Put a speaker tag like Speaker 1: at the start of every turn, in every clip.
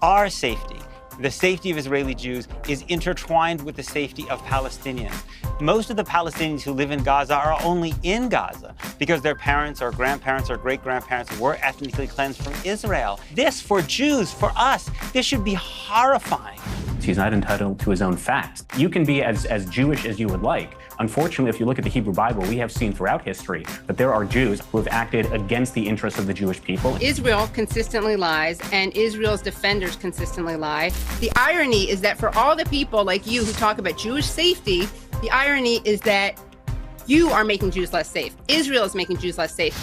Speaker 1: Our safety, the safety of Israeli Jews, is intertwined with the safety of Palestinians. Most of the Palestinians who live in Gaza are only in Gaza because their parents or grandparents or great-grandparents were ethnically cleansed from Israel. This, for Jews, for us, this should be horrifying.
Speaker 2: He's not entitled to his own facts. You can be as Jewish as you would like. Unfortunately, if you look at the Hebrew Bible, we have seen throughout history that there are Jews who have acted against the interests of the Jewish people.
Speaker 3: Israel consistently lies, and Israel's defenders consistently lie. The irony is that for all the people like you who talk about Jewish safety, the irony is that you are making Jews less safe. Israel is making Jews less safe.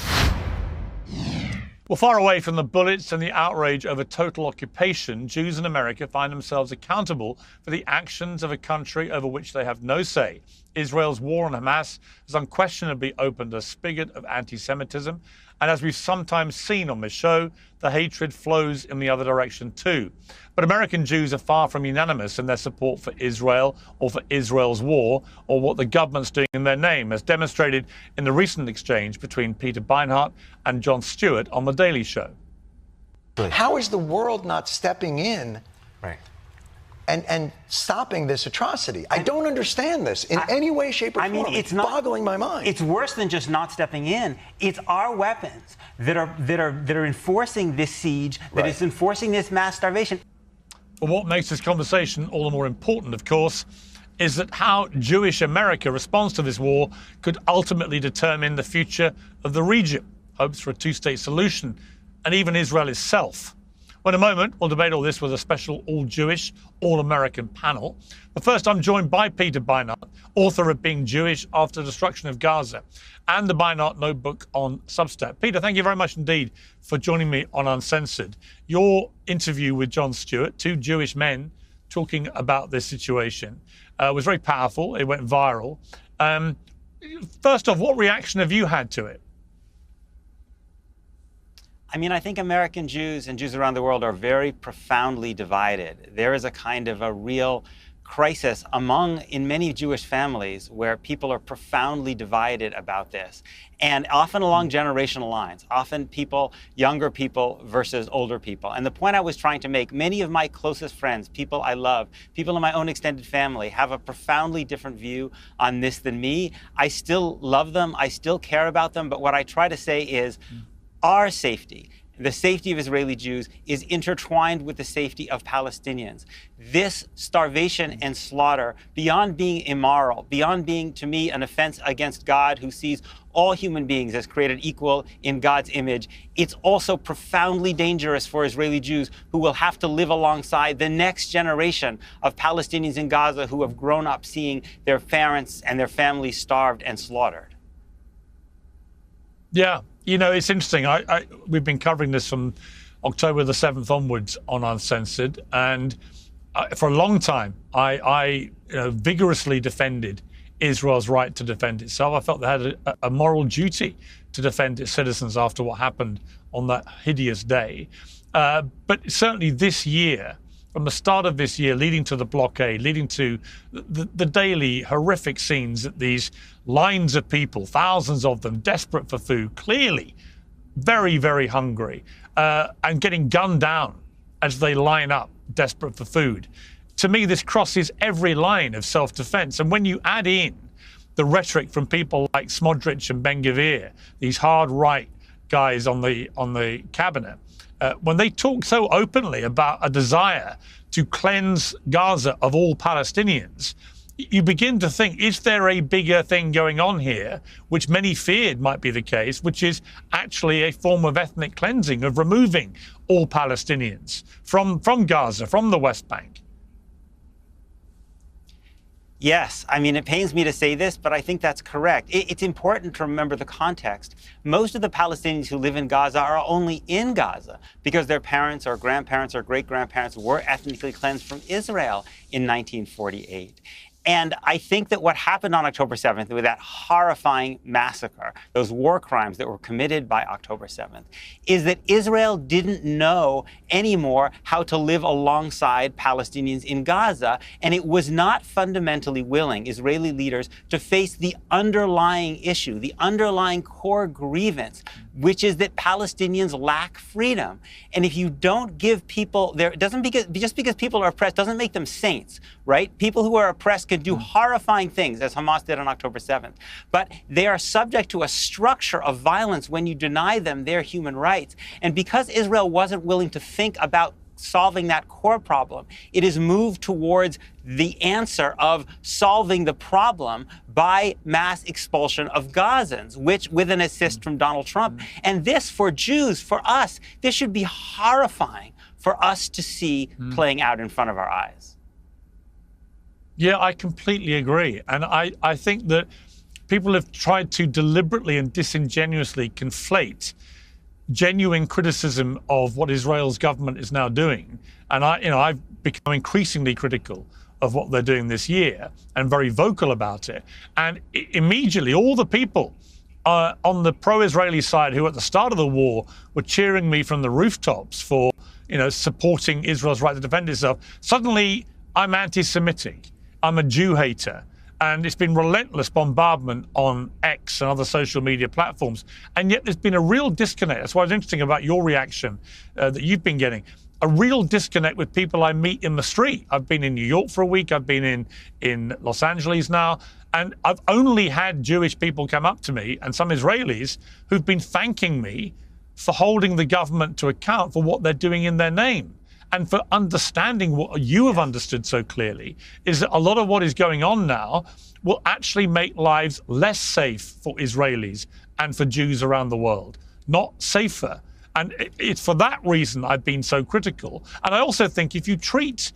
Speaker 4: Well, far away from the bullets and the outrage over total occupation, Jews in America find themselves accountable for the actions of a country over which they have no say. Israel's war on Hamas has unquestionably opened a spigot of anti-Semitism, and as we've sometimes seen on this show, the hatred flows in the other direction too. But American Jews are far from unanimous in their support for Israel or for Israel's war or what the government's doing in their name, as demonstrated in the recent exchange between Peter Beinart and Jon Stewart on The Daily Show.
Speaker 5: How is the world not stepping in
Speaker 1: Right.
Speaker 5: and stopping this atrocity? I don't understand this in any way, shape, or form. It's boggling my mind.
Speaker 1: It's worse than just not stepping in. It's our weapons that are enforcing this siege, that is enforcing this mass starvation.
Speaker 4: But what makes this conversation all the more important, of course, is that how Jewish America responds to this war could ultimately determine the future of the region, hopes for a two-state solution, and even Israel itself. Well, in a moment, we'll debate all this with a special all-Jewish, all-American panel. But first, I'm joined by Peter Beinart, author of Being Jewish After the Destruction of Gaza, and the Beinart Notebook on Substack. Peter, thank you very much indeed for joining me on Uncensored. Your interview with Jon Stewart, two Jewish men talking about this situation, was very powerful. It went viral. First off, what reaction have you had to it?
Speaker 1: I mean, I think American Jews and Jews around the world are very profoundly divided. There is a kind of a real crisis in many Jewish families where people are profoundly divided about this, and often along generational lines, often younger people versus older people. And the point I was trying to make, many of my closest friends, people I love, people in my own extended family, have a profoundly different view on this than me. I still love them, I still care about them, but what I try to say is our safety, the safety of Israeli Jews, is intertwined with the safety of Palestinians. This starvation and slaughter, beyond being immoral, beyond being, to me, an offense against God, who sees all human beings as created equal in God's image, it's also profoundly dangerous for Israeli Jews who will have to live alongside the next generation of Palestinians in Gaza who have grown up seeing their parents and their families starved and slaughtered.
Speaker 4: Yeah. You know, it's interesting. We've been covering this from October the 7th onwards on Uncensored, and for a long time, I vigorously defended Israel's right to defend itself. I felt they had a moral duty to defend its citizens after what happened on that hideous day. But certainly this year, from the start of this year, leading to the blockade, leading to the daily horrific scenes that these lines of people, thousands of them, desperate for food, clearly very, very hungry, and getting gunned down as they line up, desperate for food. To me, this crosses every line of self-defense. And when you add in the rhetoric from people like Smotrich and Ben-Gvir, these hard right guys on the cabinet, when they talk so openly about a desire to cleanse Gaza of all Palestinians, you begin to think, is there a bigger thing going on here, which many feared might be the case, which is actually a form of ethnic cleansing, of removing all Palestinians from Gaza, from the West Bank?
Speaker 1: Yes, I mean, it pains me to say this, but I think that's correct. It's important to remember the context. Most of the Palestinians who live in Gaza are only in Gaza because their parents or grandparents or great-grandparents were ethnically cleansed from Israel in 1948. And I think that what happened on October 7th with that horrifying massacre, those war crimes that were committed by October 7th, is that Israel didn't know anymore how to live alongside Palestinians in Gaza, and it was not fundamentally willing, Israeli leaders, to face the underlying issue, the underlying core grievance, which is that Palestinians lack freedom. And if you don't give people just because people are oppressed doesn't make them saints, right? People who are oppressed can do horrifying things, as Hamas did on October 7th. But they are subject to a structure of violence when you deny them their human rights. And because Israel wasn't willing to think about solving that core problem, it has moved towards the answer of solving the problem by mass expulsion of Gazans, which with an assist from Donald Trump. And this, for Jews, for us, this should be horrifying for us to see playing out in front of our eyes.
Speaker 4: Yeah, I completely agree. And I think that people have tried to deliberately and disingenuously conflate genuine criticism of what Israel's government is now doing. And I've become increasingly critical of what they're doing this year and very vocal about it. And immediately all the people on the pro-Israeli side who at the start of the war were cheering me from the rooftops for, supporting Israel's right to defend itself, suddenly I'm anti-Semitic. I'm a Jew hater. And it's been relentless bombardment on X and other social media platforms. And yet there's been a real disconnect. That's why it's interesting about your reaction that you've been getting. A real disconnect with people I meet in the street. I've been in New York for a week. I've been in Los Angeles now. And I've only had Jewish people come up to me and some Israelis who've been thanking me for holding the government to account for what they're doing in their name. And for understanding what you have understood so clearly is that a lot of what is going on now will actually make lives less safe for Israelis and for Jews around the world, not safer. And it's for that reason I've been so critical. And I also think if you treat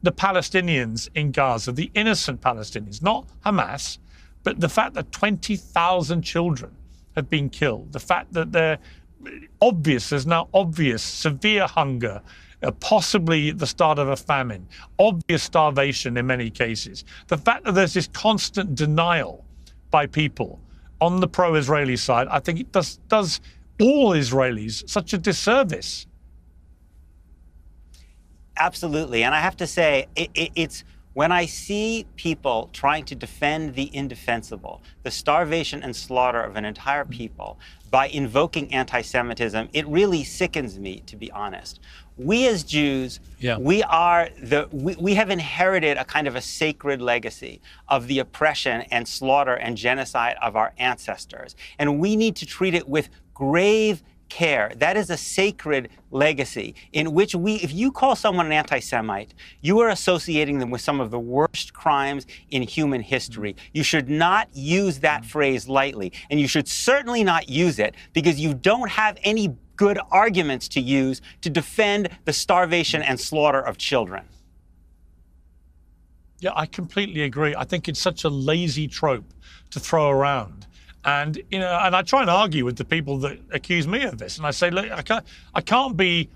Speaker 4: the Palestinians in Gaza, the innocent Palestinians, not Hamas, but the fact that 20,000 children have been killed, the fact that there's now obvious severe hunger, possibly the start of a famine, obvious starvation in many cases. The fact that there's this constant denial by people on the pro-Israeli side, I think it does all Israelis such a disservice.
Speaker 1: Absolutely. And I have to say, it's when I see people trying to defend the indefensible, the starvation and slaughter of an entire people by invoking anti-Semitism, it really sickens me, to be honest. We as Jews, we have inherited a kind of a sacred legacy of the oppression and slaughter and genocide of our ancestors. And we need to treat it with grave care. That is a sacred legacy in which if you call someone an anti-Semite, you are associating them with some of the worst crimes in human history. You should not use that phrase lightly, and you should certainly not use it because you don't have any good arguments to use to defend the starvation and slaughter of children.
Speaker 4: Yeah, I completely agree. I think it's such a lazy trope to throw around. And, and I try and argue with the people that accuse me of this. And I say, look, I can't be,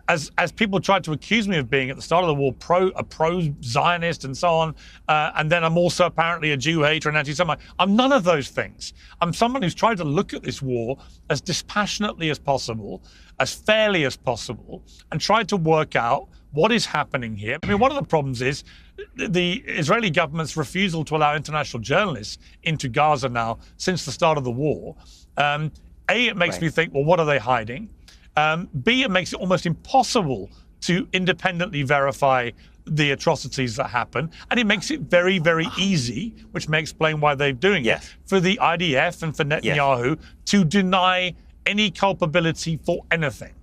Speaker 4: as people tried to accuse me of being at the start of the war, a pro-Zionist and so on. And then I'm also apparently a Jew hater and anti-Semite. I'm none of those things. I'm someone who's tried to look at this war as dispassionately as possible, as fairly as possible, and tried to work out what is happening here. I mean, one of the problems is the Israeli government's refusal to allow international journalists into Gaza now since the start of the war. A, it makes me think, well, what are they hiding? B, it makes it almost impossible to independently verify the atrocities that happen. And it makes it very, very easy, which may explain why they're doing it, for the IDF and for Netanyahu to deny any culpability for anything.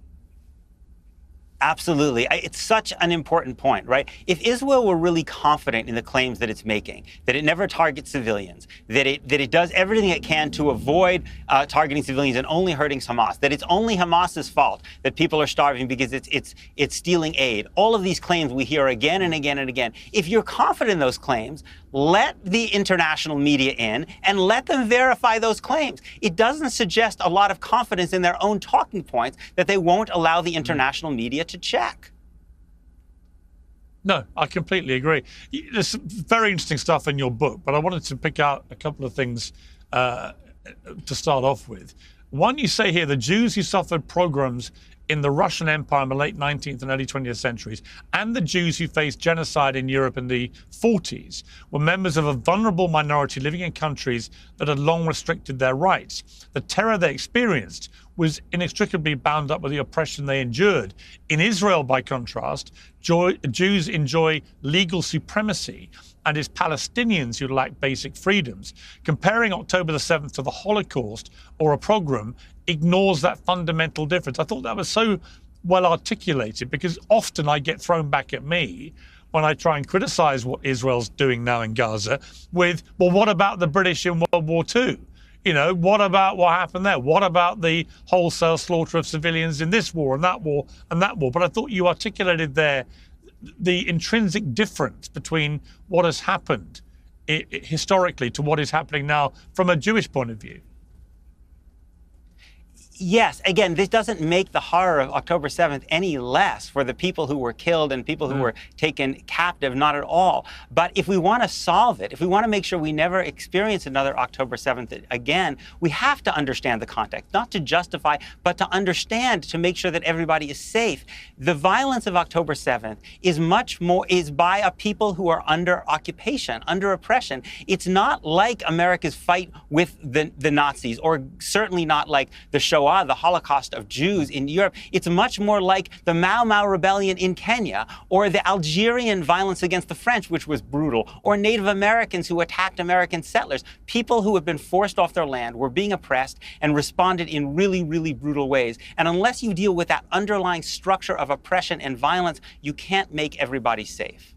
Speaker 1: Absolutely. It's such an important point, right? If Israel were really confident in the claims that it's making, that it never targets civilians, that it does everything it can to avoid targeting civilians and only hurting Hamas, that it's only Hamas's fault that people are starving because it's stealing aid, all of these claims we hear again and again and again. If you're confident in those claims, let the international media in and let them verify those claims. It doesn't suggest a lot of confidence in their own talking points that they won't allow the international media to check.
Speaker 4: No, I completely agree. There's very interesting stuff in your book, but I wanted to pick out a couple of things to start off with. One, you say here, the Jews who suffered pogroms in the Russian Empire in the late 19th and early 20th centuries, and the Jews who faced genocide in Europe in the 40s, were members of a vulnerable minority living in countries that had long restricted their rights. The terror they experienced was inextricably bound up with the oppression they endured. In Israel, by contrast, Jews enjoy legal supremacy, and it's Palestinians who lack basic freedoms. Comparing October the 7th to the Holocaust or a pogrom ignores that fundamental difference. I thought that was so well articulated, because often I get thrown back at me when I try and criticize what Israel's doing now in Gaza with, well, what about the British in World War II? You know, what about what happened there? What about the wholesale slaughter of civilians in this war and that war and that war? But I thought you articulated there the intrinsic difference between what has happened historically to what is happening now from a Jewish point of view.
Speaker 1: Yes, again, this doesn't make the horror of October 7th any less for the people who were killed and people who were taken captive, not at all. But if we want to solve it, if we want to make sure we never experience another October 7th again, we have to understand the context, not to justify, but to understand, to make sure that everybody is safe. The violence of October 7th is by a people who are under occupation, under oppression. It's not like America's fight with the Nazis, or certainly not like the Shoah, the Holocaust of Jews in Europe. It's much more like the Mau Mau rebellion in Kenya, or the Algerian violence against the French, which was brutal, or Native Americans who attacked American settlers. People who have been forced off their land were being oppressed and responded in really, really brutal ways. And unless you deal with that underlying structure of oppression and violence, you can't make everybody safe.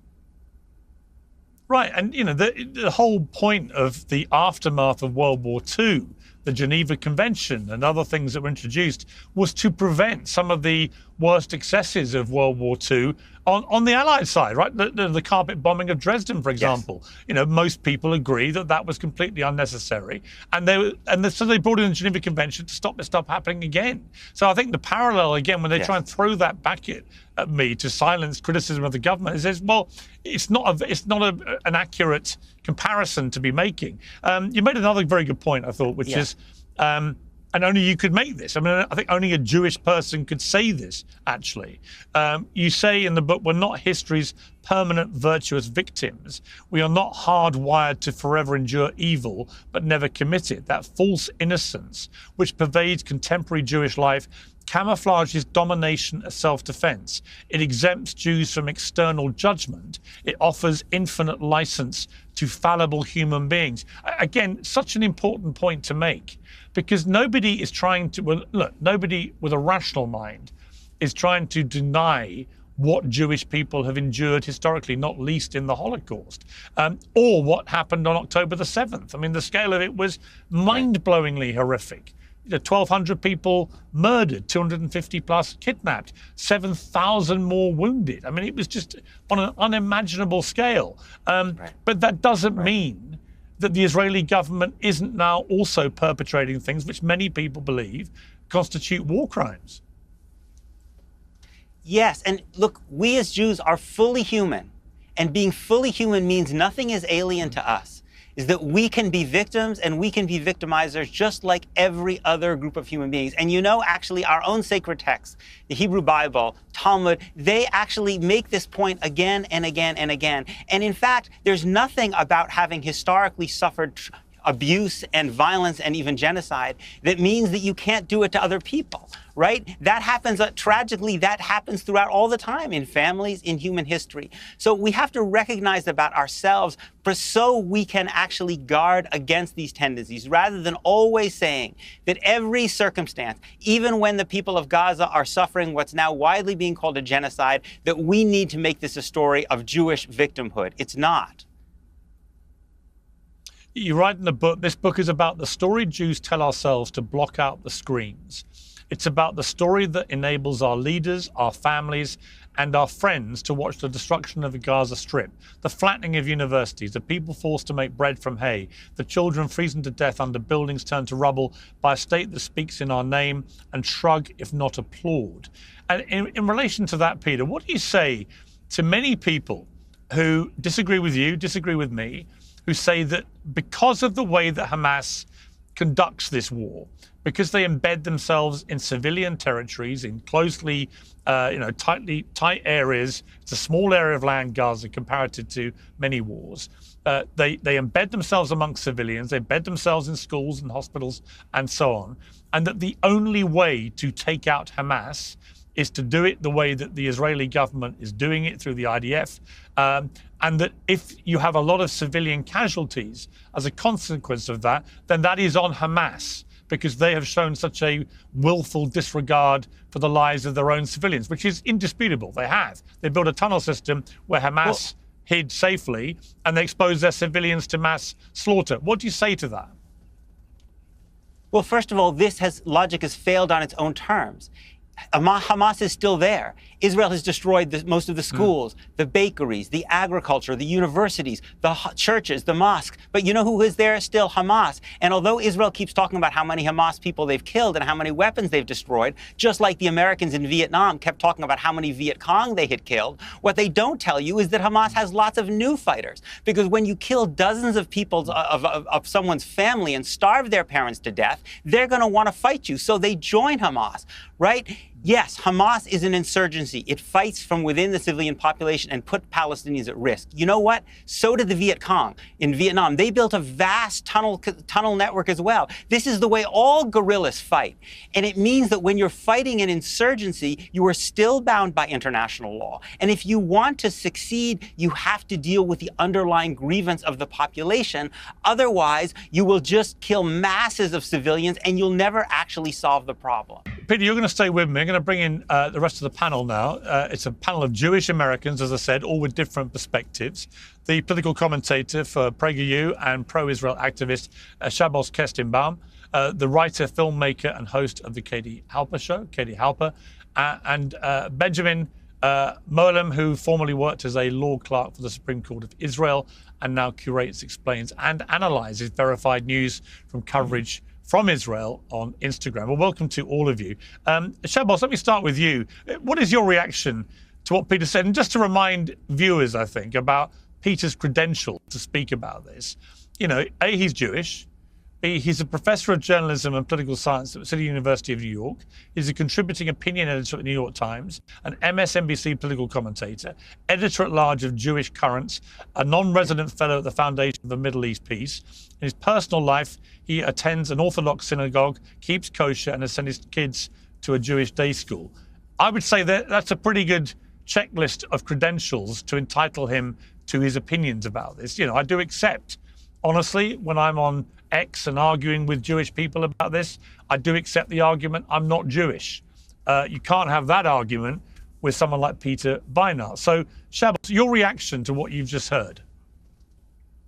Speaker 4: Right, and you know, the whole point of the aftermath of World War II, the Geneva Convention and other things that were introduced, was to prevent some of the worst excesses of World War II on the Allied side, right? The carpet bombing of Dresden, for example. Yes. You know, most people agree that that was completely unnecessary, so they brought in the Geneva Convention to stop this stuff happening again. So I think the parallel again, when they try and throw that back at me to silence criticism of the government, is well, it's not an accurate comparison to be making. You made another very good point, I thought, which is. And only you could make this. I mean, I think only a Jewish person could say this, actually. You say in the book, we're not history's permanent virtuous victims. We are not hardwired to forever endure evil, but never commit it. That false innocence, which pervades contemporary Jewish life, camouflages domination as self-defense. It exempts Jews from external judgment. It offers infinite license to fallible human beings. Again, such an important point to make, because nobody is trying to, well, look, nobody with a rational mind is trying to deny what Jewish people have endured historically, not least in the Holocaust, or what happened on October the 7th. I mean, the scale of it was mind-blowingly horrific. 1,200 people murdered, 250 plus kidnapped, 7,000 more wounded. I mean, it was just on an unimaginable scale. But that doesn't mean that the Israeli government isn't now also perpetrating things which many people believe constitute war crimes.
Speaker 1: Yes, and look, we as Jews are fully human, and being fully human means nothing is alien to us. Is that we can be victims and we can be victimizers just like every other group of human beings. And you know, actually, our own sacred texts, the Hebrew Bible, Talmud, they actually make this point again and again and again. And in fact, there's nothing about having historically suffered abuse and violence and even genocide that means that you can't do it to other people, right? That happens, tragically, that happens throughout all the time in families, in human history. So we have to recognize about ourselves so we can actually guard against these tendencies, rather than always saying that every circumstance, even when the people of Gaza are suffering what's now widely being called a genocide, that we need to make this a story of Jewish victimhood. It's not.
Speaker 4: You write in the book, this book is about the story Jews tell ourselves to block out the screens. It's about the story that enables our leaders, our families, and our friends to watch the destruction of the Gaza Strip, the flattening of universities, the people forced to make bread from hay, the children freezing to death under buildings turned to rubble by a state that speaks in our name and shrug, if not applaud. And in relation to that, Peter, what do you say to many people who disagree with you, disagree with me, who say that because of the way that Hamas conducts this war, because they embed themselves in civilian territories, in closely, tight areas. It's a small area of land, Gaza, comparative to many wars. They embed themselves amongst civilians. They embed themselves in schools and hospitals and so on. And that the only way to take out Hamas is to do it the way that the Israeli government is doing it through the IDF. And that if you have a lot of civilian casualties as a consequence of that, then that is on Hamas, because they have shown such a willful disregard for the lives of their own civilians, which is indisputable. They have. They built a tunnel system where Hamas hid safely, and they exposed their civilians to mass slaughter. What do you say to that?
Speaker 1: Well, first of all, logic has failed on its own terms. Hamas is still there. Israel has destroyed most of the schools, the bakeries, the agriculture, the universities, the churches, the mosques. But you know who is there still? Hamas. And although Israel keeps talking about how many Hamas people they've killed and how many weapons they've destroyed, just like the Americans in Vietnam kept talking about how many Viet Cong they had killed, what they don't tell you is that Hamas has lots of new fighters. Because when you kill dozens of people, of someone's family and starve their parents to death, they're going to want to fight you. So they join Hamas, right? Yes, Hamas is an insurgency. It fights from within the civilian population and put Palestinians at risk. You know what? So did the Viet Cong in Vietnam. They built a vast tunnel network as well. This is the way all guerrillas fight. And it means that when you're fighting an insurgency, you are still bound by international law. And if you want to succeed, you have to deal with the underlying grievance of the population. Otherwise, you will just kill masses of civilians and you'll never actually solve the problem.
Speaker 4: Peter, you're going to stay with me. I'm going to bring in the rest of the panel now. It's a panel of Jewish Americans, as I said, all with different perspectives. The political commentator for PragerU and pro-Israel activist Shabbos Kestenbaum, the writer, filmmaker, and host of the Katie Halper show, Katie Halper, and Benjamin Moelem, who formerly worked as a law clerk for the Supreme Court of Israel and now curates, explains, and analyzes verified news from coverage from Israel on Instagram. Well, welcome to all of you. Shabbos, let me start with you. What is your reaction to what Peter said? And just to remind viewers, I think, about Peter's credential to speak about this. You know, A, he's Jewish. B, he's a professor of journalism and political science at the City University of New York. He's a contributing opinion editor at the New York Times, an MSNBC political commentator, editor-at-large of Jewish Currents, a non-resident fellow at the Foundation for Middle East Peace. In his personal life, he attends an Orthodox synagogue, keeps kosher, and has sent his kids to a Jewish day school. I would say that that's a pretty good checklist of credentials to entitle him to his opinions about this. You know, I do accept, honestly, when I'm on X and arguing with Jewish people about this, I do accept the argument, I'm not Jewish. You can't have that argument with someone like Peter Beinart. So, Shabbos, your reaction to what you've just heard?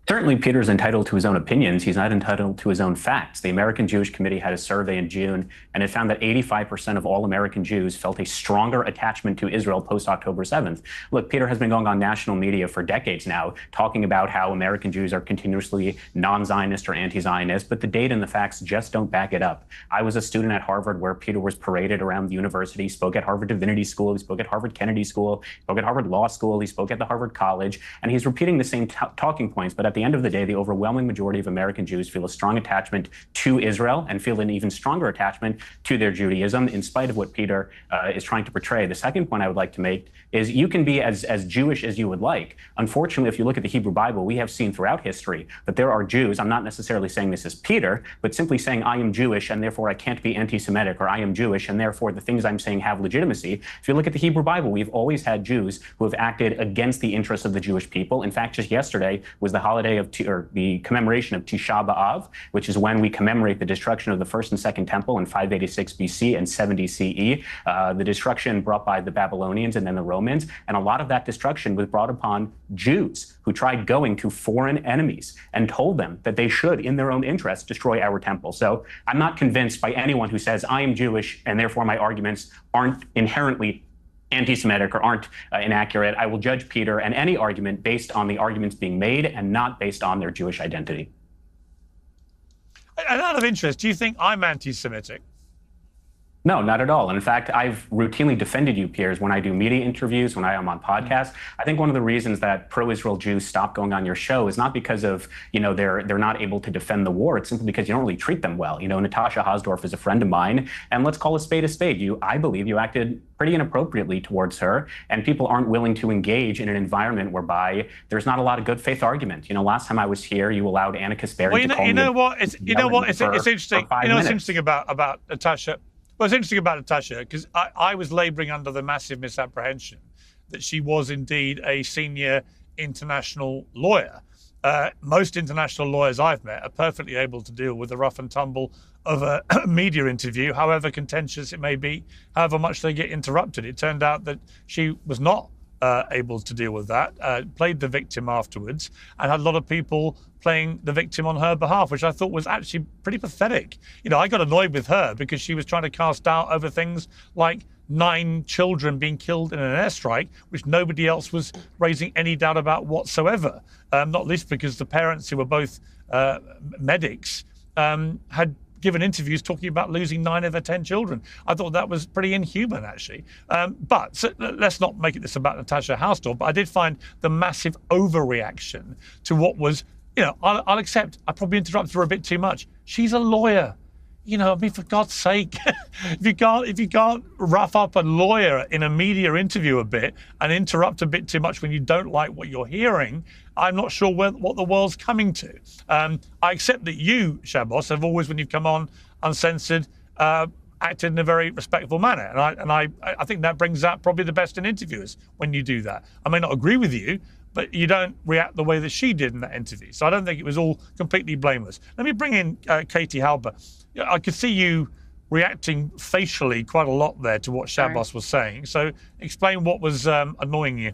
Speaker 2: Certainly, Peter's entitled to his own opinions. He's not entitled to his own facts. The American Jewish Committee had a survey in June, and it found that 85% of all American Jews felt a stronger attachment to Israel post-October 7th. Look, Peter has been going on national media for decades now, talking about how American Jews are continuously non-Zionist or anti-Zionist, but the data and the facts just don't back it up. I was a student at Harvard where Peter was paraded around the university. He spoke at Harvard Divinity School. He spoke at Harvard Kennedy School. He spoke at Harvard Law School. He spoke at the Harvard College. And he's repeating the same talking points, but at the end of the day, the overwhelming majority of American Jews feel a strong attachment to Israel and feel an even stronger attachment to their Judaism, in spite of what Peter is trying to portray. The second point I would like to make is you can be as Jewish as you would like. Unfortunately, if you look at the Hebrew Bible, we have seen throughout history that there are Jews. I'm not necessarily saying this as Peter, but simply saying I am Jewish and therefore I can't be anti-Semitic, or I am Jewish and therefore the things I'm saying have legitimacy. If you look at the Hebrew Bible, we've always had Jews who have acted against the interests of the Jewish people. In fact, just yesterday was the holiday of the commemoration of Tisha B'Av, which is when we commemorate the destruction of the first and second temple in 586 BC and 70 CE, the destruction brought by the Babylonians and then the Romans. And a lot of that destruction was brought upon Jews who tried going to foreign enemies and told them that they should, in their own interest, destroy our temple. So I'm not convinced by anyone who says I am Jewish and therefore my arguments aren't inherently anti-Semitic or aren't inaccurate. I will judge Peter and any argument based on the arguments being made and not based on their Jewish identity.
Speaker 4: And out of interest, do you think I'm anti-Semitic?
Speaker 2: No, not at all. And in fact, I've routinely defended you, Piers, when I do media interviews, when I am on podcasts. I think one of the reasons that pro-Israel Jews stop going on your show is not because of, they're not able to defend the war. It's simply because you don't really treat them well. Natasha Hasdorf is a friend of mine, and let's call a spade a spade. I believe you acted pretty inappropriately towards her, and people aren't willing to engage in an environment whereby there's not a lot of good faith argument. Last time I was here, you allowed Anna Kasperi to call me.
Speaker 4: It's interesting. What's interesting about Natasha? Well, it's interesting about Natasha because I was laboring under the massive misapprehension that she was indeed a senior international lawyer. Most international lawyers I've met are perfectly able to deal with the rough and tumble of a media interview, however contentious it may be, however much they get interrupted. It turned out that she was not able to deal with that, played the victim afterwards, and had a lot of people playing the victim on her behalf, which I thought was actually pretty pathetic. I got annoyed with her because she was trying to cast doubt over things like 9 children being killed in an airstrike, which nobody else was raising any doubt about whatsoever, not least because the parents, who were both medics, had given interviews talking about losing 9 of their 10 children. I thought that was pretty inhuman, actually. But let's not make this about Natasha Hausdorff, but I did find the massive overreaction to what was, I'll accept, I probably interrupted her a bit too much. She's a lawyer. For God's sake, if you can't rough up a lawyer in a media interview a bit and interrupt a bit too much when you don't like what you're hearing, I'm not sure what the world's coming to. I accept that you, Shabbos, have always, when you've come on uncensored, acted in a very respectful manner. And I think that brings out probably the best in interviewers when you do that. I may not agree with you, but you don't react the way that she did in that interview. So I don't think it was all completely blameless. Let me bring in Katie Halper. I could see you reacting facially quite a lot there to what Shabbos was saying. So explain what was annoying you.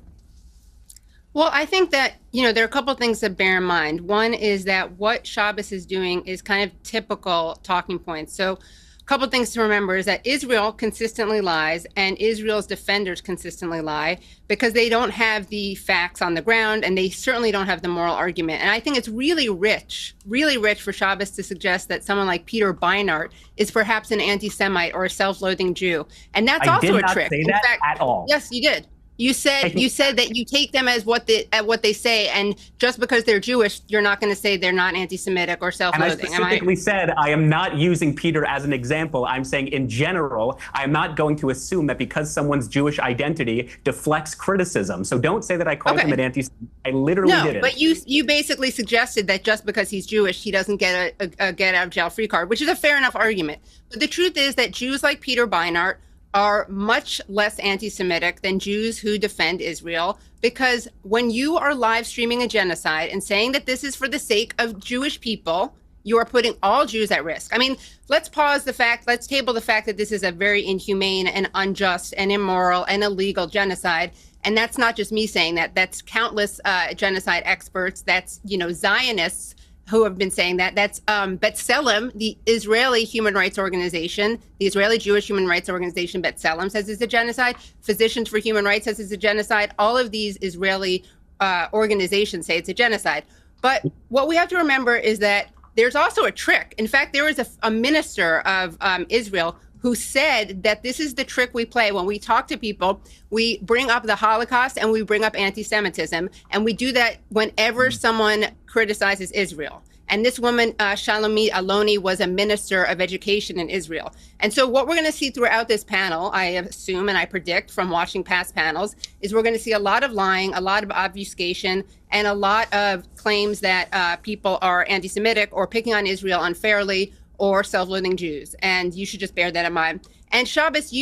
Speaker 3: Well, I think that, there are a couple of things to bear in mind. One is that what Shabbos is doing is kind of typical talking points. So a couple of things to remember is that Israel consistently lies, and Israel's defenders consistently lie because they don't have the facts on the ground, and they certainly don't have the moral argument. And I think it's really rich for Shabbos to suggest that someone like Peter Beinart is perhaps an anti-Semite or a self-loathing Jew. And that's also a trick.
Speaker 2: I did not say that at all.
Speaker 3: Yes, you did. You said that you take them as what they say, and just because they're Jewish, you're not going to say they're not anti-Semitic or self-loathing.
Speaker 2: And I specifically said I am not using Peter as an example. I'm saying in general, I am not going to assume that because someone's Jewish identity deflects criticism. So don't say that I called him an anti-Semite. I literally didn't.
Speaker 3: But you basically suggested that just because he's Jewish, he doesn't get a get out of jail free card, which is a fair enough argument. But the truth is that Jews like Peter Beinart are much less anti-Semitic than Jews who defend Israel, because when you are live streaming a genocide and saying that this is for the sake of Jewish people, you are putting all Jews at risk. I mean, let's table the fact that this is a very inhumane and unjust and immoral and illegal genocide. And that's not just me saying that. That's countless genocide experts. That's, Zionists who have been saying that. That's B'Tselem, the Israeli human rights organization, the Israeli Jewish human rights organization, B'Tselem, says it's a genocide. Physicians for Human Rights says it's a genocide. All of these Israeli organizations say it's a genocide. But what we have to remember is that there's also a trick. In fact, there was a minister of Israel who said that this is the trick we play when we talk to people. We bring up the Holocaust and we bring up anti-Semitism, and we do that whenever someone criticizes Israel. And this woman, Shalomit Aloni, was a minister of education in Israel. And so what we're going to see throughout this panel, I assume and I predict from watching past panels, is we're going to see a lot of lying, a lot of obfuscation, and a lot of claims that people are anti-Semitic or picking on Israel unfairly, or self-loathing Jews. And you should just bear that in mind. And Shabbos,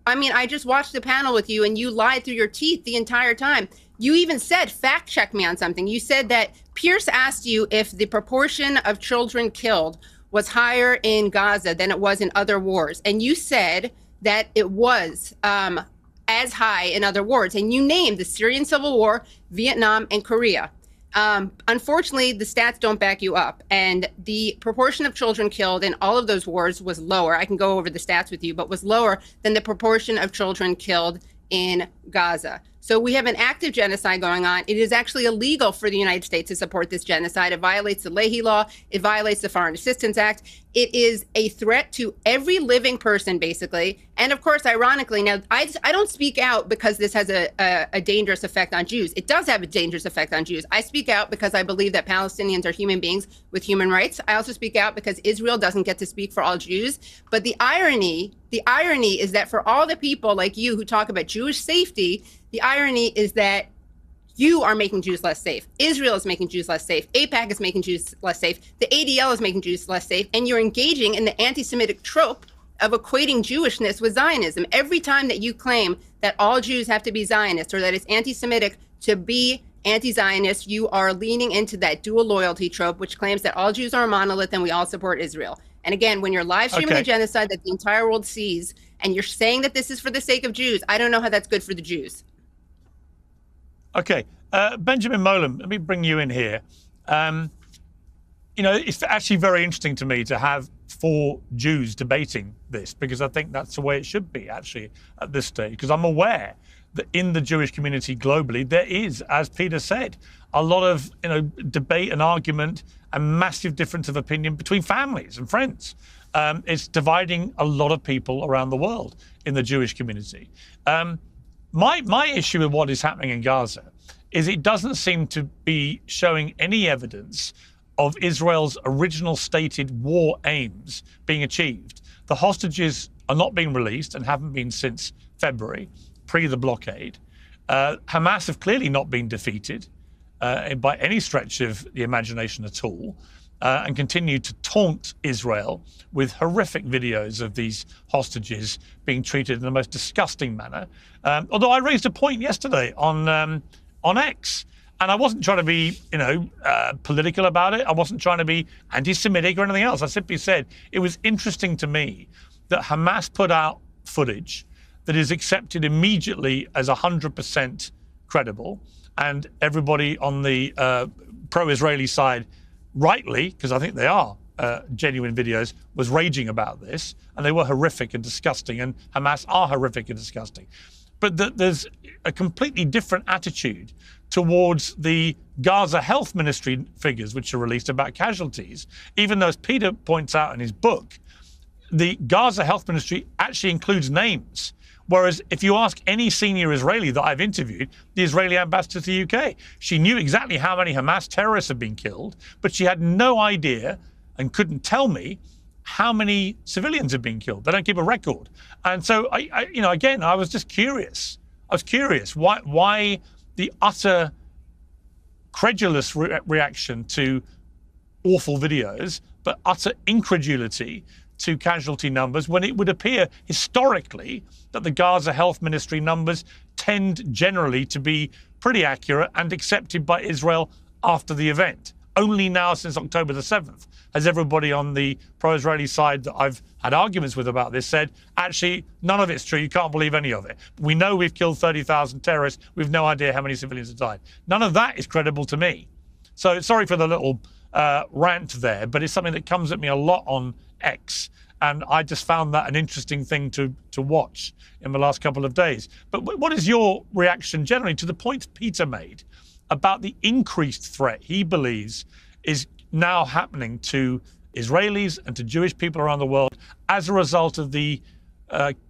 Speaker 3: I just watched the panel with you and you lied through your teeth the entire time. You even said, fact check me on something. You said that Piers asked you if the proportion of children killed was higher in Gaza than it was in other wars. And you said that it was as high in other wars. And you named the Syrian Civil War, Vietnam, and Korea. Unfortunately, the stats don't back you up, and the proportion of children killed in all of those wars was lower. I can go over the stats with you, but was lower than the proportion of children killed in Gaza. So we have an active genocide going on. It is actually illegal for the United States to support this genocide. It violates the Leahy Law. It violates the Foreign Assistance Act. It is a threat to every living person, basically. And of course, ironically, now I don't speak out because this has a dangerous effect on Jews. It does have a dangerous effect on Jews. I speak out because I believe that Palestinians are human beings with human rights. I also speak out because Israel doesn't get to speak for all Jews. But the irony is that for all the people like you who talk about Jewish safety, the irony is that you are making Jews less safe. Israel is making Jews less safe. AIPAC is making Jews less safe. The ADL is making Jews less safe. And you're engaging in the anti-Semitic trope of equating Jewishness with Zionism. Every time that you claim that all Jews have to be Zionists or that it's anti-Semitic to be anti-Zionist, you are leaning into that dual loyalty trope, which claims that all Jews are a monolith and we all support Israel. And again, when you're live streaming a genocide that the entire world sees and you're saying that this is for the sake of Jews, I don't know how that's good for the Jews.
Speaker 4: Okay, Benjamin Molam, let me bring you in here. It's actually very interesting to me to have 4 Jews debating this, because I think that's the way it should be actually at this stage, because I'm aware that in the Jewish community globally, there is, as Peter said, a lot of debate and argument and massive difference of opinion between families and friends. It's dividing a lot of people around the world in the Jewish community. My issue with what is happening in Gaza is it doesn't seem to be showing any evidence of Israel's original stated war aims being achieved. The hostages are not being released and haven't been since February, pre the blockade. Hamas have clearly not been defeated by any stretch of the imagination at all, and continue to taunt Israel with horrific videos of these hostages being treated in the most disgusting manner. Although I raised a point yesterday on X, and I wasn't trying to be, political about it. I wasn't trying to be anti-Semitic or anything else. I simply said it was interesting to me that Hamas put out footage that is accepted immediately as 100% credible, and everybody on the pro-Israeli side, rightly, because I think they are genuine videos, was raging about this, and they were horrific and disgusting, and Hamas are horrific and disgusting. But there's a completely different attitude towards the Gaza Health Ministry figures which are released about casualties, even though, as Peter points out in his book, the Gaza Health Ministry actually includes names. Whereas if you ask any senior Israeli that I've interviewed, the Israeli ambassador to the UK, she knew exactly how many Hamas terrorists had been killed, but she had no idea and couldn't tell me how many civilians had been killed. They don't keep a record. And so, I was just curious. I was curious why the utter credulous reaction to awful videos, but utter incredulity to casualty numbers, when it would appear historically that the Gaza Health Ministry numbers tend generally to be pretty accurate and accepted by Israel after the event. Only now, since October the 7th, has everybody on the pro-Israeli side that I've had arguments with about this said, actually, none of it's true. You can't believe any of it. We know we've killed 30,000 terrorists. We've no idea how many civilians have died. None of that is credible to me. So sorry for the little rant there, but it's something that comes at me a lot on X. And I just found that an interesting thing to watch in the last couple of days. But what is your reaction generally to the point Peter made about the increased threat he believes is now happening to Israelis and to Jewish people around the world as a result of the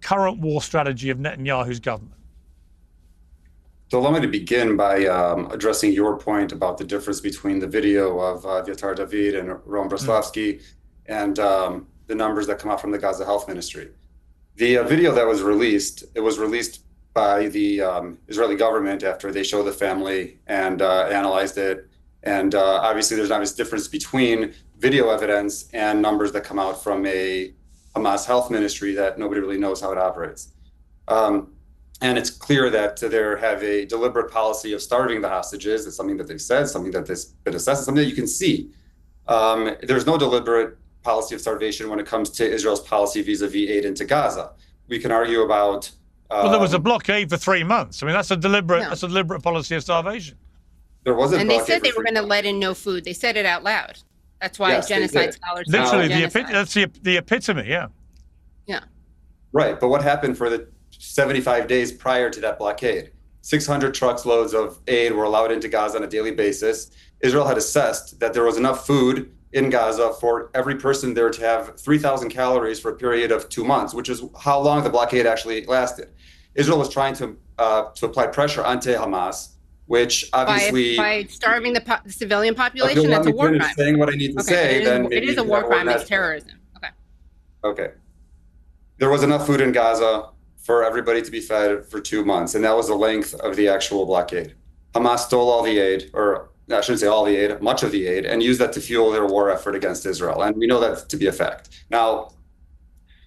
Speaker 4: current war strategy of Netanyahu's government?
Speaker 6: So allow me to begin by addressing your point about the difference between the video of Vyatar David and Ron Braslavsky and the numbers that come out from the Gaza Health Ministry. The video that was released, it was released by the Israeli government after they showed the family and analyzed it. And obviously there's an obvious difference between video evidence and numbers that come out from a Hamas health ministry that nobody really knows how it operates. And it's clear that they have a deliberate policy of starving the hostages. It's something that they've said, something that has been assessed, something that you can see. There's no deliberate policy of starvation when it comes to Israel's policy vis-a-vis aid into Gaza. We can argue about...
Speaker 4: well, there was a blockade for 3 months. I mean, that's a deliberate policy of starvation.
Speaker 6: There wasn't.
Speaker 3: And they said they were going to let in no food. They said it out loud. That's why genocide scholars...
Speaker 4: Literally, that's the epitome, yeah.
Speaker 3: Yeah.
Speaker 6: Right, but what happened for the 75 days prior to that blockade? 600 truckloads of aid were allowed into Gaza on a daily basis, Israel had assessed that there was enough food in Gaza for every person there to have 3,000 calories for a period of 2 months, which is how long the blockade actually lasted. Israel was trying to apply pressure onto Hamas, which obviously
Speaker 3: by starving the civilian population. That's a war crime.
Speaker 6: Saying what I need to say, then
Speaker 3: it is a war crime. It's terrorism.
Speaker 6: Okay. There was enough food in Gaza for everybody to be fed for 2 months, and that was the length of the actual blockade. Hamas stole all the aid, or I shouldn't say all the aid, much of the aid, and used that to fuel their war effort against Israel. And we know that to be a fact. Now,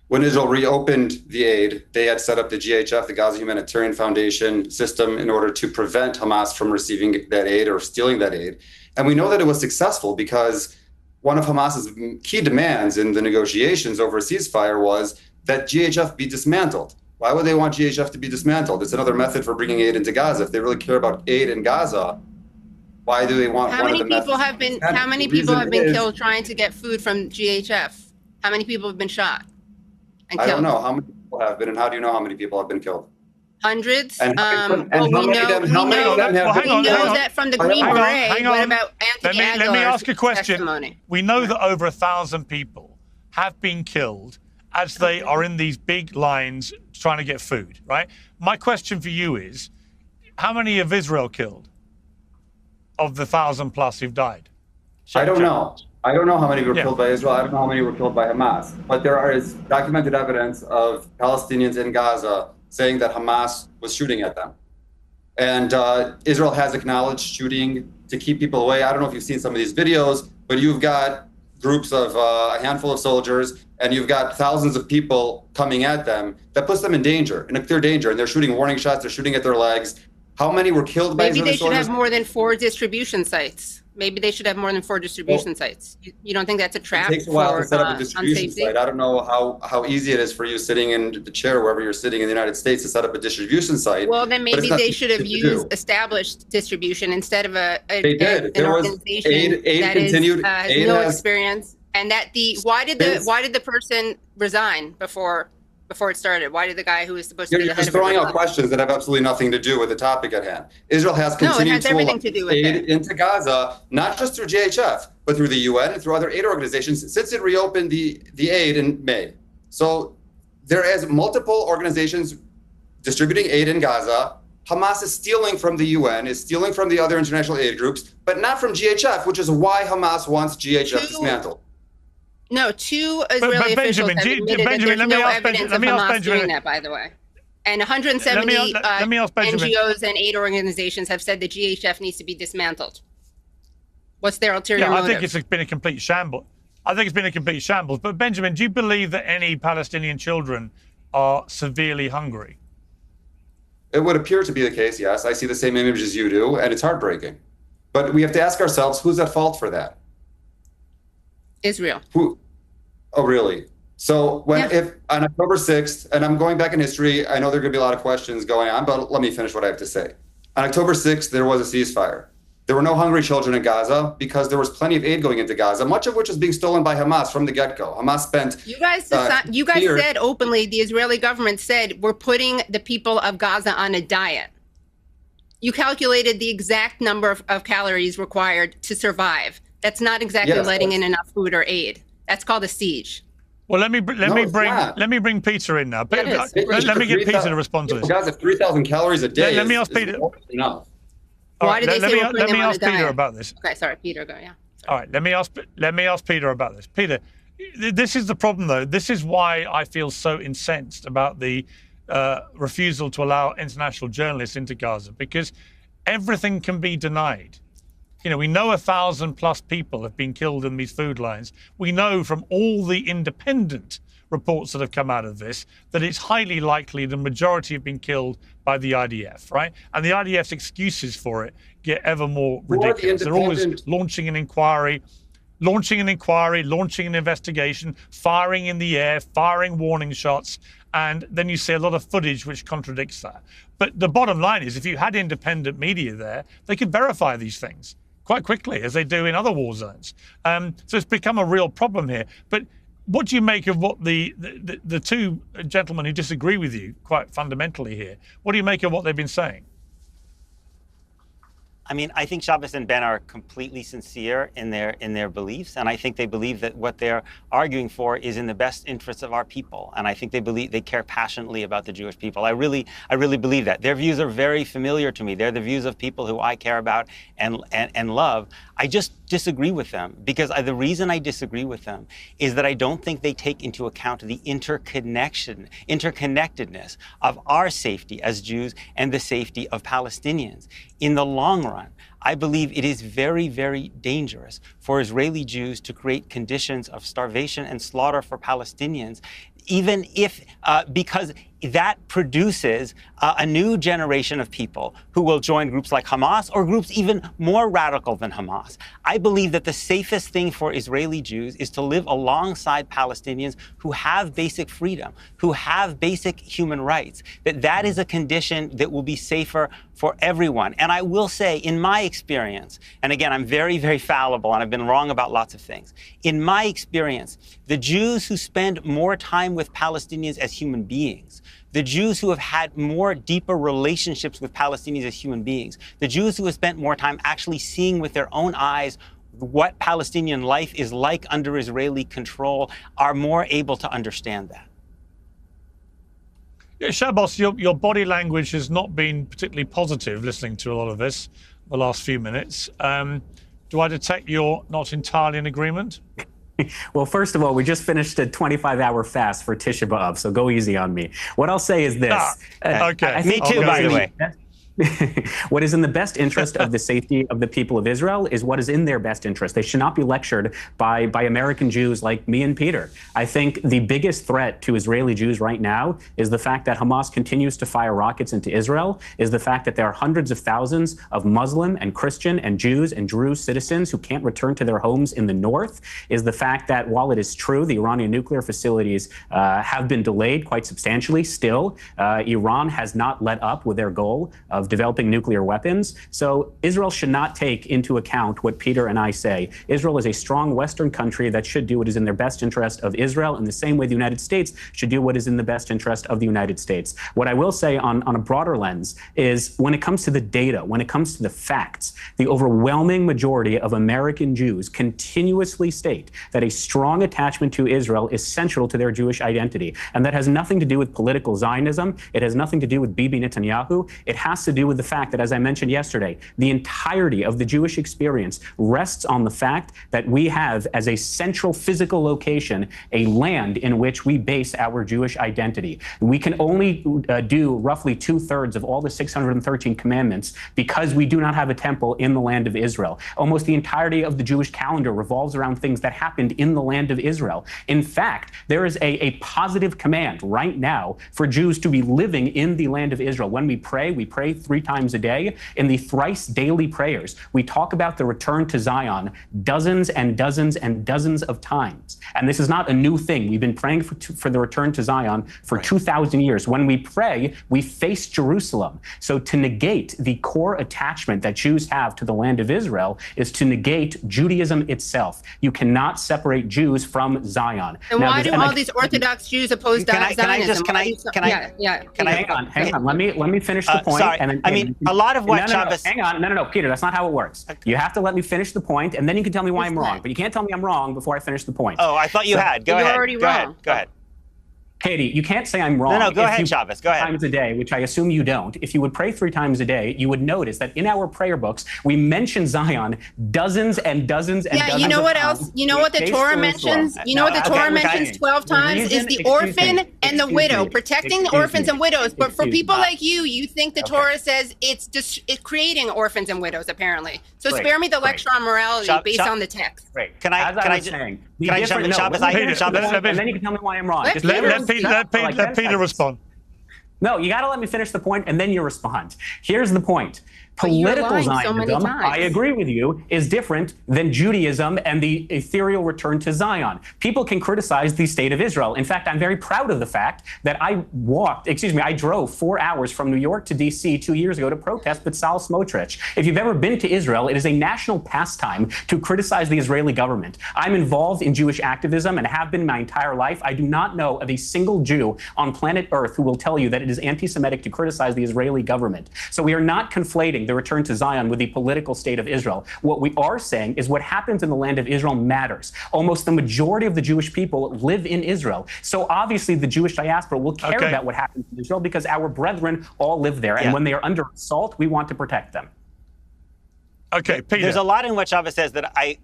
Speaker 6: when Israel reopened the aid, they had set up the GHF, the Gaza Humanitarian Foundation system, in order to prevent Hamas from receiving that aid or stealing that aid. And we know that it was successful because one of Hamas's key demands in the negotiations over a ceasefire was that GHF be dismantled. Why would they want GHF to be dismantled? It's another method for bringing aid into Gaza. If they really care about aid in Gaza, why do they want
Speaker 3: How many people have been killed trying to get food from GHF? How many people have been shot and killed?
Speaker 6: I don't know how many people have been, and how do you know how many people have been killed?
Speaker 3: Hundreds.
Speaker 6: We know
Speaker 3: that from the Green Beret. What about Anthony Aguilar's
Speaker 4: let me ask a question.
Speaker 3: Testimony?
Speaker 4: We know that over 1,000 people have been killed as they are in these big lines trying to get food, right? My question for you is, how many have Israel killed of the 1,000 plus who've died?
Speaker 6: I don't know. I don't know how many were killed by Israel. I don't know how many were killed by Hamas. But there is documented evidence of Palestinians in Gaza saying that Hamas was shooting at them. And Israel has acknowledged shooting to keep people away. I don't know if you've seen some of these videos, but you've got groups of a handful of soldiers, and you've got thousands of people coming at them. That puts them in danger, in a clear danger, and they're shooting warning shots, they're shooting at their legs. How many were killed by Israeli soldiers?
Speaker 3: Maybe they should have more than 4 distribution sites. Maybe they should have more than 4 distribution sites. You don't think that's a trap?
Speaker 6: It takes a while to set up a distribution site. I don't know how easy it is for you sitting in the chair wherever you're sitting in the United States to set up a distribution site.
Speaker 3: Well, then maybe they should have used established distribution instead of an organization that has no experience. And that why did the person resign before it started? Why did the guy who was supposed to be the head of it?
Speaker 6: You're throwing out questions that have absolutely nothing to do with the topic at hand. Israel has continued to allow aid into Gaza, not just through GHF, but through the UN and through other aid organizations since it reopened the aid in May. So there is multiple organizations distributing aid in Gaza. Hamas is stealing from the UN, is stealing from the other international aid groups, but not from GHF, which is why Hamas wants GHF dismantled.
Speaker 3: No, 2 Israeli officials have admitted that there's no evidence of Hamas doing that, by the way. And 170 NGOs and aid organizations have said the GHF needs to be dismantled. What's their ulterior motive?
Speaker 4: I think it's been a complete shambles. But Benjamin, do you believe that any Palestinian children are severely hungry?
Speaker 6: It would appear to be the case, yes. I see the same image as you do, and it's heartbreaking. But we have to ask ourselves, who's at fault for that?
Speaker 3: Israel.
Speaker 6: Oh, really? So if on October 6th, and I'm going back in history, I know there are going to be a lot of questions going on, but let me finish what I have to say. On October 6th, there was a ceasefire. There were no hungry children in Gaza because there was plenty of aid going into Gaza, much of which was being stolen by Hamas from the get-go. Hamas spent...
Speaker 3: You guys said openly, the Israeli government said, we're putting the people of Gaza on a diet. You calculated the exact number of calories required to survive. That's not exactly letting in enough food or aid. That's called a siege.
Speaker 4: Well, let me bring Peter in now. Let me get Peter to respond to this.
Speaker 6: Guys, if 3,000 calories a day.
Speaker 4: Let me ask Peter.
Speaker 3: Why did they say we're putting them on a diet?
Speaker 4: Let me ask Peter about this.
Speaker 3: Okay, sorry, Peter, go. Yeah.
Speaker 4: All right, let me ask Peter about this. Peter, this is the problem, though. This is why I feel so incensed about the refusal to allow international journalists into Gaza, because everything can be denied. You know, we know 1,000+ people have been killed in these food lines. We know from all the independent reports that have come out of this that it's highly likely the majority have been killed by the IDF, right? And the IDF's excuses for it get ever more ridiculous. They're always launching an inquiry, launching an investigation, firing in the air, firing warning shots, and then you see a lot of footage which contradicts that. But the bottom line is, if you had independent media there, they could verify these things quite quickly, as they do in other war zones. So it's become a real problem here. But what do you make of what the 2 gentlemen who disagree with you quite fundamentally here, what do you make of what they've been saying?
Speaker 1: I mean, I think Shabbos and Ben are completely sincere in their beliefs, and I think they believe that what they're arguing for is in the best interests of our people. And I think they care passionately about the Jewish people. I really believe that. Their views are very familiar to me. They're the views of people who I care about and love. I just disagree with them because the reason I disagree with them is that I don't think they take into account the interconnectedness of our safety as Jews and the safety of Palestinians. In the long run, I believe it is very, very dangerous for Israeli Jews to create conditions of starvation and slaughter for Palestinians, even if, because that produces a new generation of people who will join groups like Hamas or groups even more radical than Hamas. I believe that the safest thing for Israeli Jews is to live alongside Palestinians who have basic freedom, who have basic human rights, that is a condition that will be safer for everyone. And I will say, in my experience, and again, I'm very, very fallible and I've been wrong about lots of things. In my experience, the Jews who spend more time with Palestinians as human beings, the Jews who have had more deeper relationships with Palestinians as human beings, the Jews who have spent more time actually seeing with their own eyes what Palestinian life is like under Israeli control are more able to understand that.
Speaker 4: Yeah, Shabbos, your body language has not been particularly positive listening to a lot of this the last few minutes. Do I detect you're not entirely in agreement?
Speaker 2: Well, first of all, we just finished a 25-hour fast for Tisha B'Av, so go easy on me. What I'll say is this.
Speaker 1: Okay. Me too, by the way.
Speaker 2: What is in the best interest of the safety of the people of Israel is what is in their best interest. They should not be lectured by American Jews like me and Peter. I think the biggest threat to Israeli Jews right now is the fact that Hamas continues to fire rockets into Israel, is the fact that there are hundreds of thousands of Muslim and Christian and Jews and Druze citizens who can't return to their homes in the north, is the fact that while it is true the Iranian nuclear facilities have been delayed quite substantially, still Iran has not let up with their goal of developing nuclear weapons. So Israel should not take into account what Peter and I say. Israel is a strong Western country that should do what is in their best interest of Israel in the same way the United States should do what is in the best interest of the United States. What I will say on a broader lens is when it comes to the data, when it comes to the facts, the overwhelming majority of American Jews continuously state that a strong attachment to Israel is central to their Jewish identity. And that has nothing to do with political Zionism. It has nothing to do with Bibi Netanyahu. It has to do with the fact that, as I mentioned yesterday, the entirety of the Jewish experience rests on the fact that we have as a central physical location a land in which we base our Jewish identity. We can only do roughly 2/3 of all the 613 commandments because we do not have a temple in the land of Israel. Almost the entirety of the Jewish calendar revolves around things that happened in the land of Israel. In fact, there is a positive command right now for Jews to be living in the land of Israel. When we pray 3 times a day. In the thrice daily prayers, we talk about the return to Zion dozens and dozens and dozens of times. And this is not a new thing. We've been praying for the return to Zion for 2,000 years. When we pray, we face Jerusalem. So to negate the core attachment that Jews have to the land of Israel is to negate Judaism itself. You cannot separate Jews from Zion.
Speaker 3: And why do all these Orthodox Jews oppose Zionism?
Speaker 2: Hang on. Let me finish the point.
Speaker 1: Sorry.
Speaker 2: And then,
Speaker 1: I mean, a lot of what Shabbos...
Speaker 2: Hang on. No, Peter, that's not how it works. Okay. You have to let me finish the point, and then you can tell me why I'm wrong. But you can't tell me I'm wrong before I finish the point.
Speaker 1: Oh, I thought you had. Go ahead.
Speaker 3: You're already wrong.
Speaker 1: Go ahead.
Speaker 2: Katie, you can't say I'm wrong.
Speaker 1: No, go ahead, Shabbos. Go ahead.
Speaker 2: 3 times a day, which I assume you don't. If you would pray 3 times a day, you would notice that in our prayer books, we mention Zion dozens and dozens and dozens of times.
Speaker 3: Yeah, you know what else? You know what the Torah mentions? You know what the Torah mentions 12 times is the orphan and the widow, protecting the orphans and widows. But for people like you, you think the Torah says it's creating orphans and widows, apparently. So spare me the lecture on morality based on the text.
Speaker 2: Right.
Speaker 1: Can I jump in, Shabbos?
Speaker 2: And then you can tell me why I'm wrong.
Speaker 4: Let Peter respond.
Speaker 2: No, you got to let me finish the point, and then you respond. Here's the point. Political Zionism, I agree with you, is different than Judaism and the ethereal return to Zion. People can criticize the state of Israel. In fact, I'm very proud of the fact that I drove 4 hours from New York to D.C. 2 years ago to protest Bezalel Smotrich. If you've ever been to Israel, it is a national pastime to criticize the Israeli government. I'm involved in Jewish activism and have been my entire life. I do not know of a single Jew on planet Earth who will tell you that it is anti-Semitic to criticize the Israeli government. So we are not conflating conflating the return to Zion with the political state of Israel. What we are saying is what happens in the land of Israel matters. Almost the majority of the Jewish people live in Israel. So obviously the Jewish diaspora will care about what happens in Israel because our brethren all live there. And when they are under assault, we want to protect them.
Speaker 4: Okay, Peter.
Speaker 1: There's a lot in what Shabbos says that I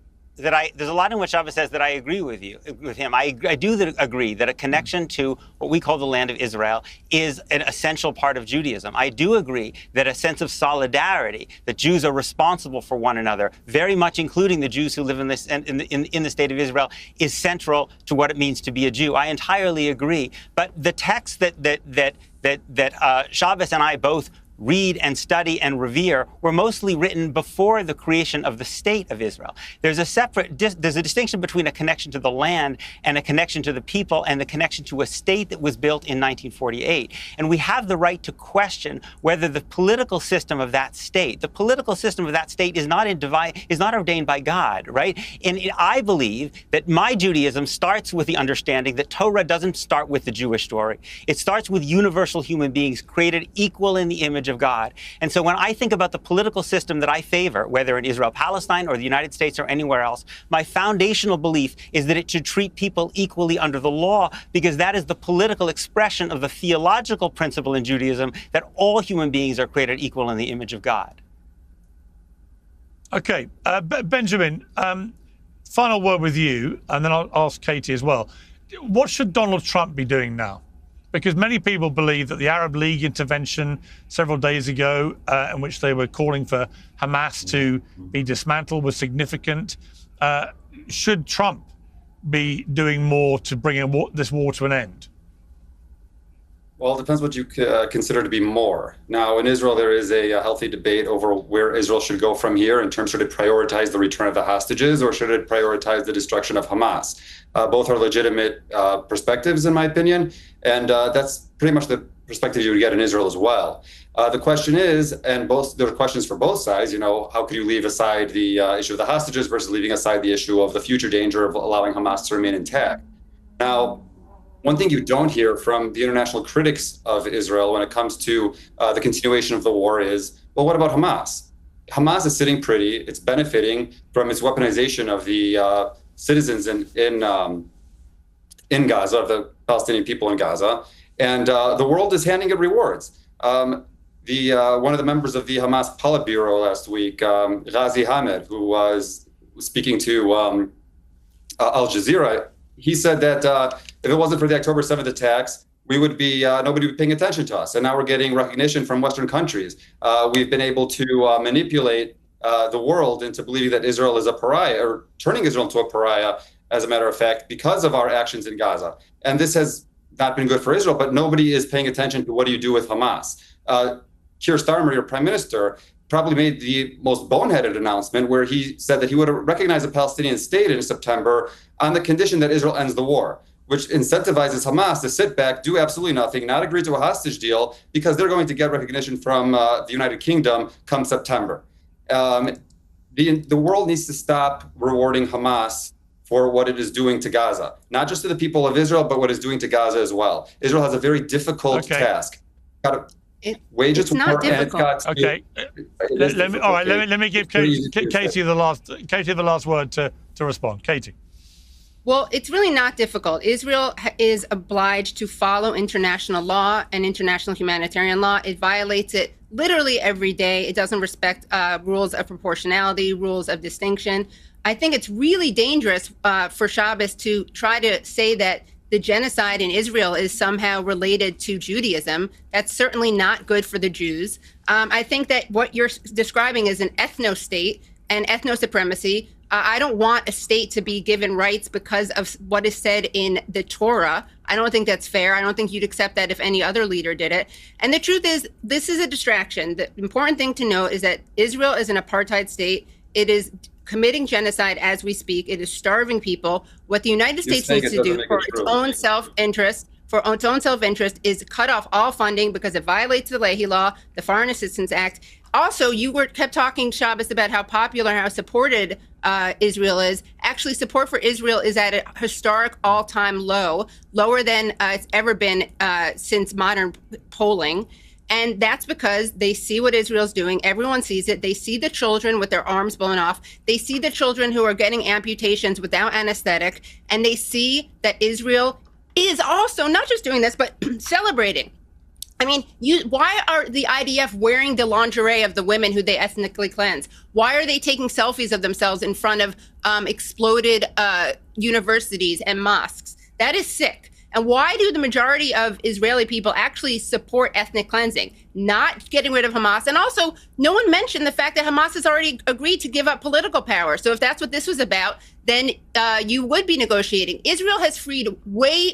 Speaker 1: agree with him. I do agree that a connection to what we call the land of Israel is an essential part of Judaism. I do agree that a sense of solidarity, that Jews are responsible for one another, very much including the Jews who live in the state of Israel, is central to what it means to be a Jew. I entirely agree. But the text that Shabbos and I both read and study and revere were mostly written before the creation of the state of Israel. There's a distinction between a connection to the land and a connection to the people and the connection to a state that was built in 1948. And we have the right to question whether the political system of that state is not ordained by God, right? And I believe that my Judaism starts with the understanding that Torah doesn't start with the Jewish story. It starts with universal human beings created equal in the image of God. And so when I think about the political system that I favor, whether in Israel, Palestine, or the United States or anywhere else, my foundational belief is that it should treat people equally under the law, because that is the political expression of the theological principle in Judaism that all human beings are created equal in the image of God.
Speaker 4: Okay, Benjamin, final word with you, and then I'll ask Katie as well. What should Donald Trump be doing now? Because many people believe that the Arab League intervention several days ago, in which they were calling for Hamas to be dismantled, was significant. Should Trump be doing more to bring this war to an end?
Speaker 6: Well, it depends what you consider to be more. Now, in Israel, there is a healthy debate over where Israel should go from here in terms, should it prioritize the return of the hostages or should it prioritize the destruction of Hamas? Both are legitimate perspectives, in my opinion, and that's pretty much the perspective you would get in Israel as well. The question is, and there are questions for both sides, how could you leave aside the issue of the hostages versus leaving aside the issue of the future danger of allowing Hamas to remain intact? Now, one thing you don't hear from the international critics of Israel when it comes to the continuation of the war is, well, what about Hamas? Hamas is sitting pretty. It's benefiting from its weaponization of the citizens in Gaza, of the Palestinian people in Gaza, and the world is handing it rewards. One of the members of the Hamas Politburo last week, Ghazi Hamed, who was speaking to Al Jazeera, he said that if it wasn't for the October 7th attacks, we would be nobody would be paying attention to us. And now we're getting recognition from Western countries. We've been able to manipulate the world into believing that Israel is a pariah, or turning Israel into a pariah, as a matter of fact, because of our actions in Gaza. And this has not been good for Israel, but nobody is paying attention to what do you do with Hamas. Keir Starmer, your prime minister, probably made the most boneheaded announcement where he said that he would recognize a Palestinian state in September on the condition that Israel ends the war, which incentivizes Hamas to sit back, do absolutely nothing, not agree to a hostage deal, because they're going to get recognition from the United Kingdom come September. The world needs to stop rewarding Hamas for what it is doing to Gaza, not just to the people of Israel, but what it's doing to Gaza as well. Israel has a very difficult task.
Speaker 3: It's not difficult.
Speaker 4: Let me give Katie the last word to respond. Katie.
Speaker 3: Well, it's really not difficult. Israel is obliged to follow international law and international humanitarian law. It violates it literally every day. It doesn't respect rules of proportionality, rules of distinction. I think it's really dangerous for Shabbos to try to say that the genocide in Israel is somehow related to Judaism. That's certainly not good for the Jews. I think that what you're describing is an ethno-state and ethno-supremacy. I don't want a state to be given rights because of what is said in the Torah. I don't think that's fair. I don't think you'd accept that if any other leader did it. And the truth is, this is a distraction. The important thing to know is that Israel is an apartheid state. It is committing genocide as we speak. It is starving people. What the United States needs to do for its own self-interest, is cut off all funding because it violates the Leahy Law, the Foreign Assistance Act. Also, you kept talking, Shabbos, about how popular, how supported Israel is. Actually, support for Israel is at a historic all-time low, lower than it's ever been since modern polling. And that's because they see what Israel's doing. Everyone sees it. They see the children with their arms blown off. They see the children who are getting amputations without anesthetic. And they see that Israel is also not just doing this, but celebrating. I mean, why are the IDF wearing the lingerie of the women who they ethnically cleanse? Why are they taking selfies of themselves in front of exploded universities and mosques? That is sick. And why do the majority of Israeli people actually support ethnic cleansing, not getting rid of Hamas? And also, no one mentioned the fact that Hamas has already agreed to give up political power. So if that's what this was about, then you would be negotiating. Israel has freed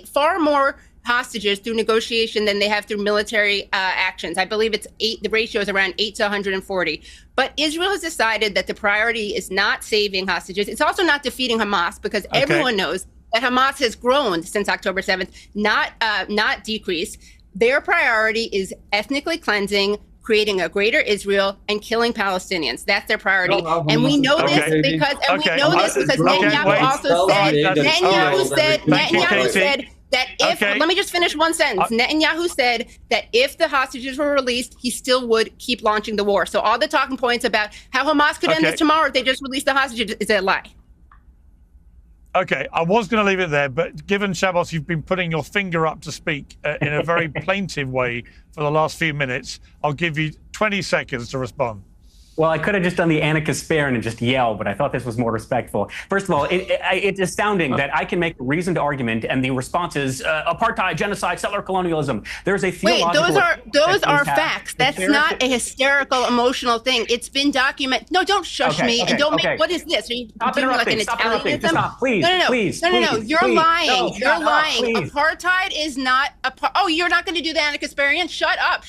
Speaker 3: far more hostages through negotiation than they have through military actions. I believe the ratio is around 8 to 140. But Israel has decided that the priority is not saving hostages. It's also not defeating Hamas, because everyone knows that Hamas has grown since October 7th, not decreased. Their priority is ethnically cleansing, creating a greater Israel, and killing Palestinians. That's their priority. And we know this because Netanyahu also said, Netanyahu said that if, let me just finish one sentence. Netanyahu said that if the hostages were released, he still would keep launching the war. So all the talking points about how Hamas could end this tomorrow if they just released the hostages is a lie.
Speaker 4: Okay, I was going to leave it there, but given, Shabbos, you've been putting your finger up to speak in a very plaintive way for the last few minutes, I'll give you 20 seconds to respond.
Speaker 2: Well, I could have just done the Annika Spear and just yell, but I thought this was more respectful. First of all, it's astounding that I can make a reasoned argument and the response is apartheid, genocide, settler colonialism. There's a theological...
Speaker 3: Wait, those are facts. That's not a hysterical, emotional thing. It's been documented. No, don't shush me and don't make... What is this? Are you doing like an Italianism?
Speaker 2: Please,
Speaker 3: No. You're lying. You're lying. Apartheid is not... Oh, you're not going to do the Annika Spear? Shut up.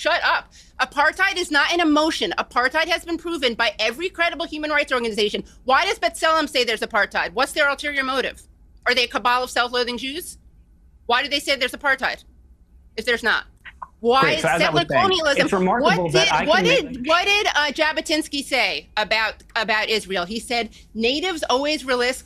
Speaker 3: Apartheid is not an emotion. Apartheid has been proven by every credible human rights organization. Why does B'Tselem say there's apartheid? What's their ulterior motive? Are they a cabal of self-loathing Jews? Why do they say there's apartheid if there's not? Why is settler colonialism?
Speaker 2: It's remarkable what
Speaker 3: did Jabotinsky say about Israel? He said natives always resist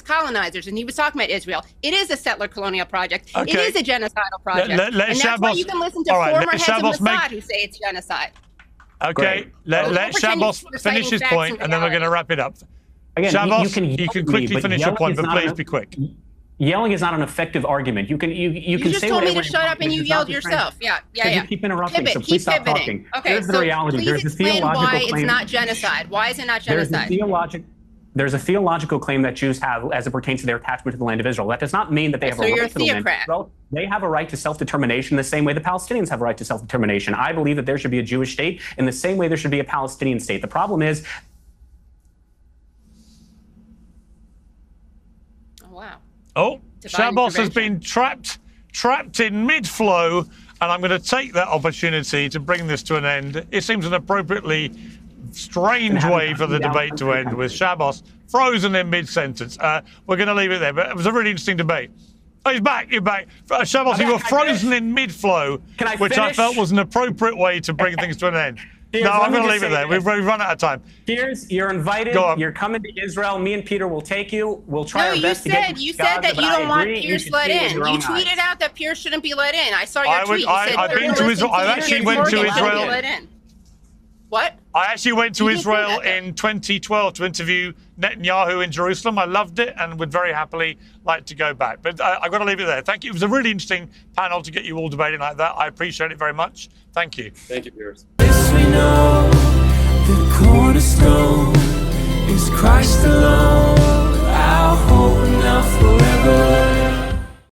Speaker 3: colonizers, and he was talking about Israel. It is a settler colonial project. It is a genocidal project, and that's why you can listen to former heads of Mossad who say it's genocide.
Speaker 4: Okay, let Shabbos finish his point, and then we're going to wrap it up.
Speaker 2: Again,
Speaker 4: Shabbos, you can quickly finish your point, but please be quick.
Speaker 2: Yelling is not an effective argument. You can
Speaker 3: just
Speaker 2: say
Speaker 3: told
Speaker 2: me
Speaker 3: to shut up and you yelled yourself. Yeah.
Speaker 2: You keep interrupting, so please stop talking.
Speaker 3: Okay,
Speaker 2: Here's the reality.
Speaker 3: Please explain why it's not genocide. Why is it not genocide?
Speaker 2: There's a theological claim that Jews have as it pertains to their attachment to the land of Israel. That does not mean that they have a right to the land of Israel. They have a right to self-determination the same way the Palestinians have a right to self-determination. I believe that there should be a Jewish state in the same way there should be a Palestinian state. The problem is...
Speaker 4: Shabbos has been trapped in mid-flow, and I'm going to take that opportunity to bring this to an end. It seems an appropriately strange way for the debate to end, with Shabbos frozen in mid-sentence. We're going to leave it there, but it was a really interesting debate. Oh, you're back. Shabbos, you were frozen in mid-flow, which I felt was an appropriate way to bring things to an end.
Speaker 2: Piers,
Speaker 4: no, I'm going to leave it there. We've run out of time.
Speaker 2: Piers, you're invited. You're coming to Israel. Me and Peter will take you. We'll try our best to get you.
Speaker 3: You said that you don't want Piers let in. You tweeted out that Piers shouldn't be let in. I saw your tweet.
Speaker 4: I've been to Israel. I actually went to Israel.
Speaker 3: What?
Speaker 4: I actually went to Israel in 2012 to interview Netanyahu in Jerusalem. I loved it and would very happily like to go back. But I've got to leave it there. Thank you. It was a really interesting panel to get you all debating like that. I appreciate it very much. Thank you.
Speaker 6: Thank you, Piers.
Speaker 7: Yes, we know the cornerstone is Christ alone.